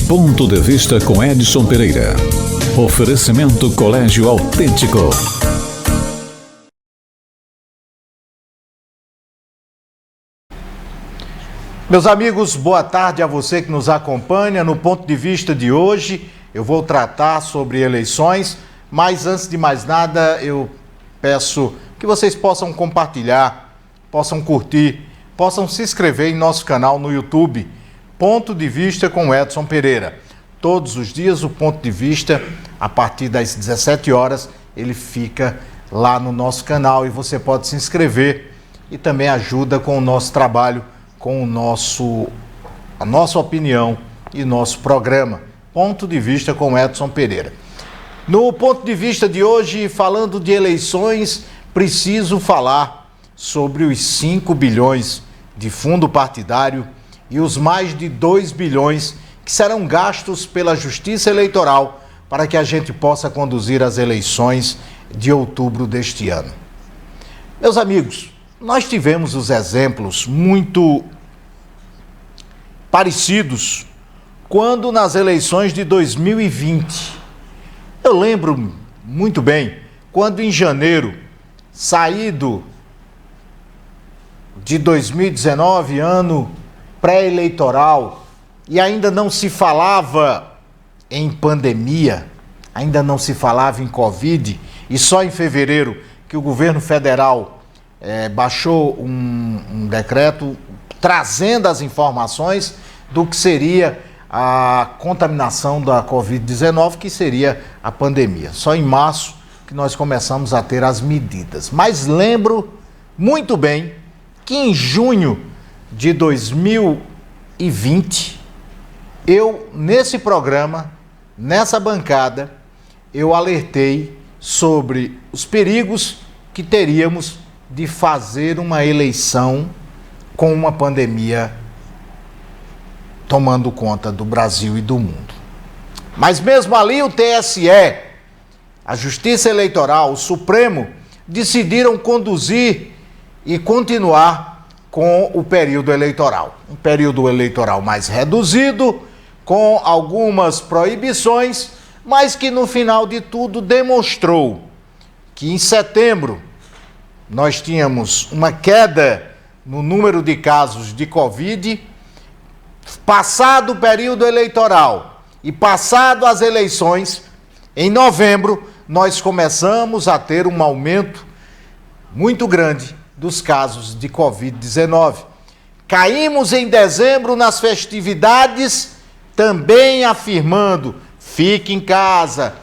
Ponto de Vista com Edson Pereira. Oferecimento Colégio Autêntico. Meus amigos, boa tarde a você que nos acompanha. No Ponto de Vista de hoje, eu vou tratar sobre eleições, mas antes de mais nada, eu peço que vocês possam compartilhar, possam curtir, possam se inscrever em nosso canal no YouTube, Ponto de Vista com Edson Pereira. Todos os dias o Ponto de Vista, a partir das 17 horas, ele fica lá no nosso canal e você pode se inscrever e também ajuda com o nosso trabalho, com a nossa opinião e nosso programa, Ponto de Vista com Edson Pereira. No Ponto de Vista de hoje, falando de eleições, preciso falar sobre os 5 bilhões de fundo partidário e os mais de 2 bilhões que serão gastos pela Justiça Eleitoral para que a gente possa conduzir as eleições de outubro deste ano. Meus amigos, nós tivemos os exemplos muito parecidos quando nas eleições de 2020. Eu lembro muito bem quando em janeiro, saído de 2019, ano pré-eleitoral, e ainda não se falava em pandemia, ainda não se falava em Covid, e só em fevereiro que o governo federal baixou um decreto trazendo as informações do que seria a contaminação da Covid-19, que seria a pandemia. Só em março que nós começamos a ter as medidas. Mas lembro muito bem que em junho de 2020, eu, nesse programa, nessa bancada, eu alertei sobre os perigos que teríamos de fazer uma eleição com uma pandemia tomando conta do Brasil e do mundo. Mas mesmo ali o TSE, a Justiça Eleitoral, o Supremo, decidiram conduzir e continuar com o período eleitoral. Um período eleitoral mais reduzido, com algumas proibições, mas que no final de tudo demonstrou que em setembro nós tínhamos uma queda no número de casos de Covid. Passado o período eleitoral e passado as eleições, em novembro, nós começamos a ter um aumento muito grande dos casos de Covid-19. Caímos em dezembro nas festividades, também afirmando, fique em casa,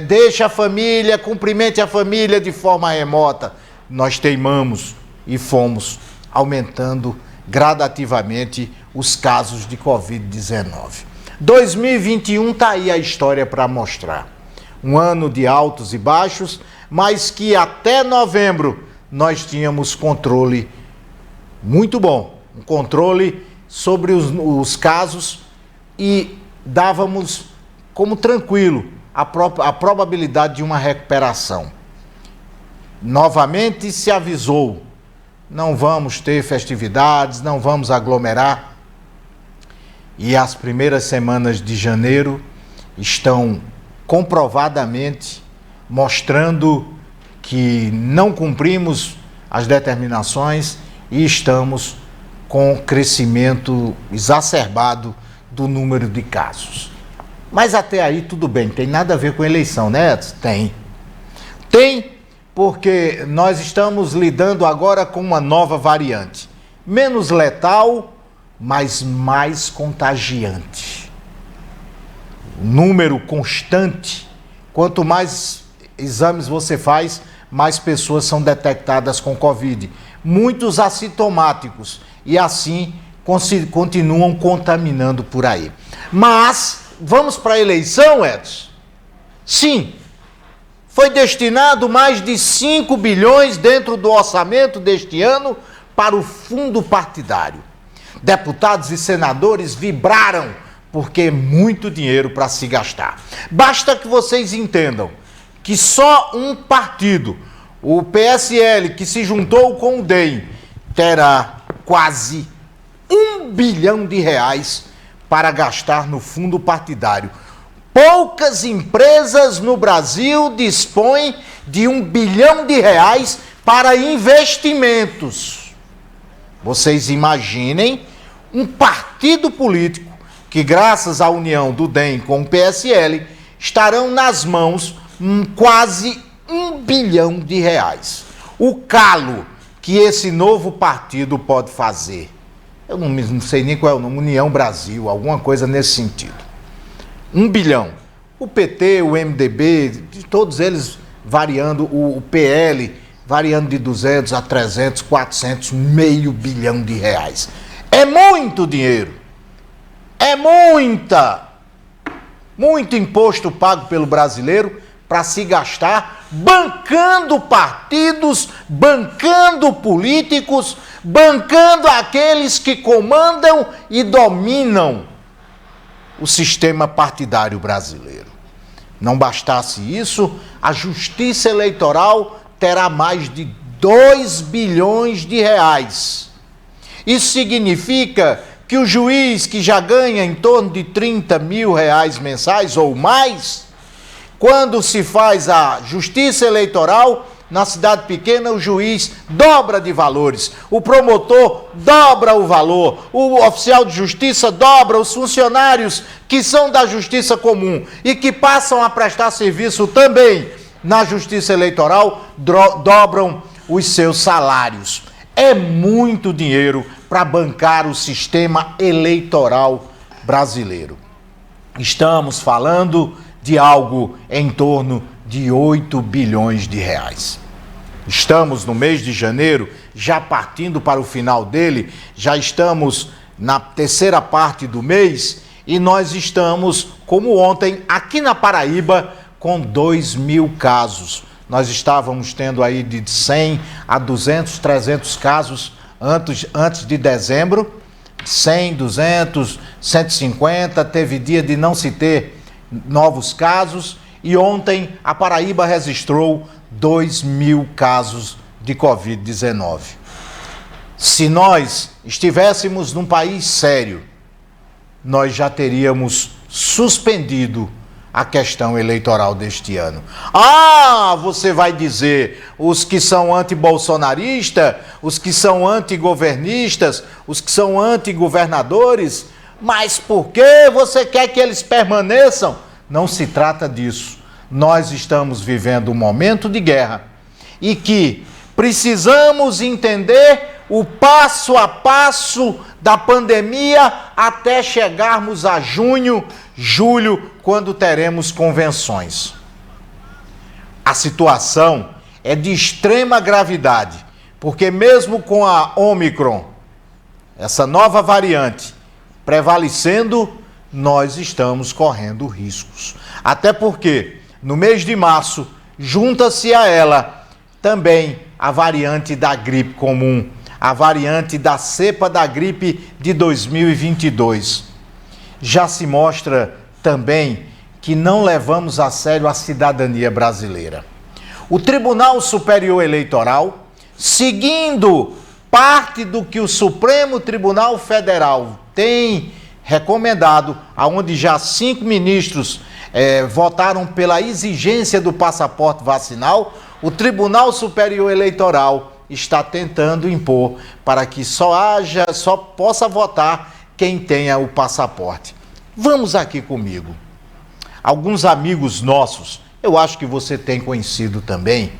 deixe a família, cumprimente a família de forma remota. Nós teimamos e fomos aumentando gradativamente os casos de Covid-19. 2021 está aí a história para mostrar. Um ano de altos e baixos, mas que até novembro nós tínhamos controle muito bom, um controle sobre os casos e dávamos como tranquilo a probabilidade de uma recuperação. Novamente se avisou, não vamos ter festividades, não vamos aglomerar. E as primeiras semanas de janeiro estão comprovadamente mostrando que não cumprimos as determinações e estamos com crescimento exacerbado do número de casos. Mas até aí tudo bem, tem nada a ver com eleição, né, Edson? Tem, porque nós estamos lidando agora com uma nova variante, menos letal, mas mais contagiante. Número constante, quanto mais exames você faz, mais pessoas são detectadas com Covid. Muitos assintomáticos e assim continuam contaminando por aí. Mas vamos para a eleição, Edson? Sim. Foi destinado mais de 5 bilhões dentro do orçamento deste ano para o fundo partidário. Deputados e senadores vibraram porque é muito dinheiro para se gastar. Basta que vocês entendam que só um partido, o PSL, que se juntou com o DEM, terá quase R$ 1 bilhão para gastar no fundo partidário. Poucas empresas no Brasil dispõem de R$ 1 bilhão para investimentos. Vocês imaginem um partido político que, graças à união do DEM com o PSL, estarão nas mãos quase R$ 1 bilhão. O calo que esse novo partido pode fazer, eu não sei nem qual é o nome, União Brasil, alguma coisa nesse sentido. 1 bilhão. O PT, o MDB, todos eles variando, o PL variando de 200 a 300, 400, R$ 500 milhão. É muito dinheiro. É muito imposto pago pelo brasileiro para se gastar bancando partidos, bancando políticos, bancando aqueles que comandam e dominam o sistema partidário brasileiro. Não bastasse isso, a Justiça Eleitoral terá mais de R$ 2 bilhões. Isso significa que o juiz que já ganha em torno de R$ 30 mil mensais ou mais, quando se faz a Justiça Eleitoral, na cidade pequena o juiz dobra de valores, o promotor dobra o valor, o oficial de justiça dobra, os funcionários que são da justiça comum e que passam a prestar serviço também na Justiça Eleitoral, dobram os seus salários. É muito dinheiro para bancar o sistema eleitoral brasileiro. Estamos falando de algo em torno de R$ 8 bilhões. Estamos no mês de janeiro, já partindo para o final dele, já estamos na terceira parte do mês e nós estamos, como ontem, aqui na Paraíba, com 2.000 casos. Nós estávamos tendo aí de 100 a 200, 300 casos antes de dezembro, 100, 200, 150, teve dia de não se ter novos casos e ontem a Paraíba registrou 2.000 casos de Covid-19. Se nós estivéssemos num país sério, nós já teríamos suspendido a questão eleitoral deste ano. Ah, você vai dizer, os que são anti-bolsonaristas, os que são anti-governistas, os que são anti-governadores, mas por que você quer que eles permaneçam? Não se trata disso. Nós estamos vivendo um momento de guerra e que precisamos entender o passo a passo da pandemia até chegarmos a junho, julho, quando teremos convenções. A situação é de extrema gravidade, porque mesmo com a Ômicron, essa nova variante, prevalecendo, nós estamos correndo riscos. Até porque, no mês de março, junta-se a ela também a variante da gripe comum, a variante da cepa da gripe de 2022. Já se mostra também que não levamos a sério a cidadania brasileira. O Tribunal Superior Eleitoral, seguindo parte do que o Supremo Tribunal Federal tem recomendado, aonde já 5 ministros votaram pela exigência do passaporte vacinal, o Tribunal Superior Eleitoral está tentando impor para que só possa votar quem tenha o passaporte. Vamos aqui comigo. Alguns amigos nossos, eu acho que você tem conhecido também,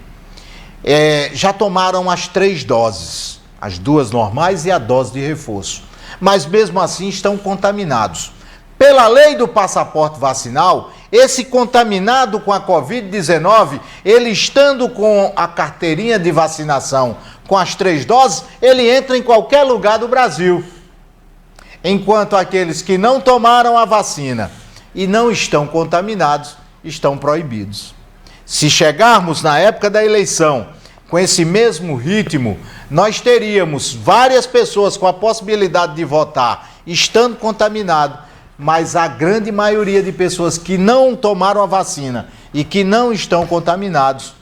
já tomaram as 3 doses, as 2 normais e a dose de reforço, mas mesmo assim estão contaminados. Pela lei do passaporte vacinal, esse contaminado com a Covid-19, ele estando com a carteirinha de vacinação com as 3 doses, ele entra em qualquer lugar do Brasil. Enquanto aqueles que não tomaram a vacina e não estão contaminados, estão proibidos. Se chegarmos na época da eleição com esse mesmo ritmo, nós teríamos várias pessoas com a possibilidade de votar estando contaminado, mas a grande maioria de pessoas que não tomaram a vacina e que não estão contaminados,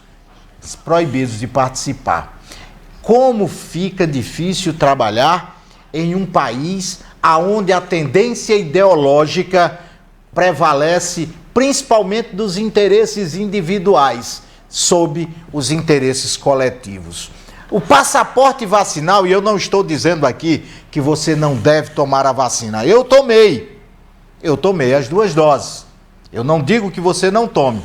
proibidos de participar. Como fica difícil trabalhar em um país aonde a tendência ideológica prevalece principalmente dos interesses individuais sobre os interesses coletivos. O passaporte vacinal, e eu não estou dizendo aqui que você não deve tomar a vacina. Eu tomei as 2 doses. Eu não digo que você não tome.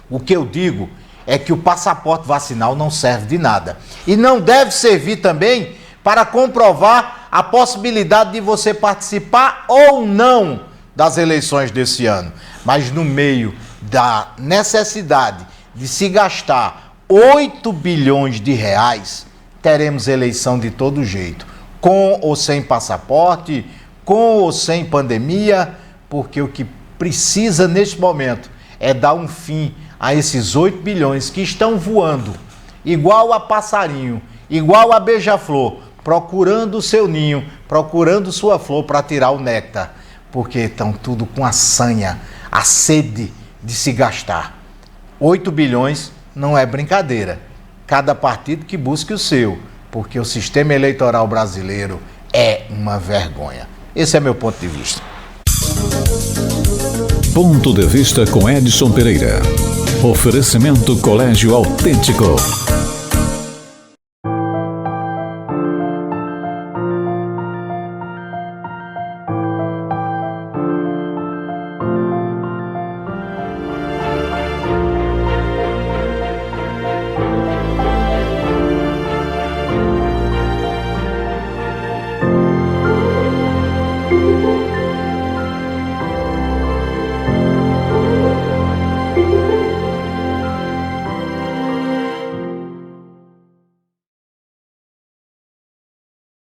O que eu digo é que o passaporte vacinal não serve de nada. E não deve servir também para comprovar a possibilidade de você participar ou não das eleições desse ano. Mas no meio da necessidade de se gastar 8 bilhões de reais, teremos eleição de todo jeito, com ou sem passaporte, com ou sem pandemia, porque o que precisa neste momento é dar um fim a esses 8 bilhões que estão voando, igual a passarinho, igual a beija-flor, procurando o seu ninho, procurando sua flor para tirar o néctar, porque estão tudo com a sanha, a sede de se gastar. 8 bilhões não é brincadeira. Cada partido que busque o seu, porque o sistema eleitoral brasileiro é uma vergonha. Esse é meu ponto de vista. Ponto de vista com Edson Pereira. Oferecimento Colégio Autêntico.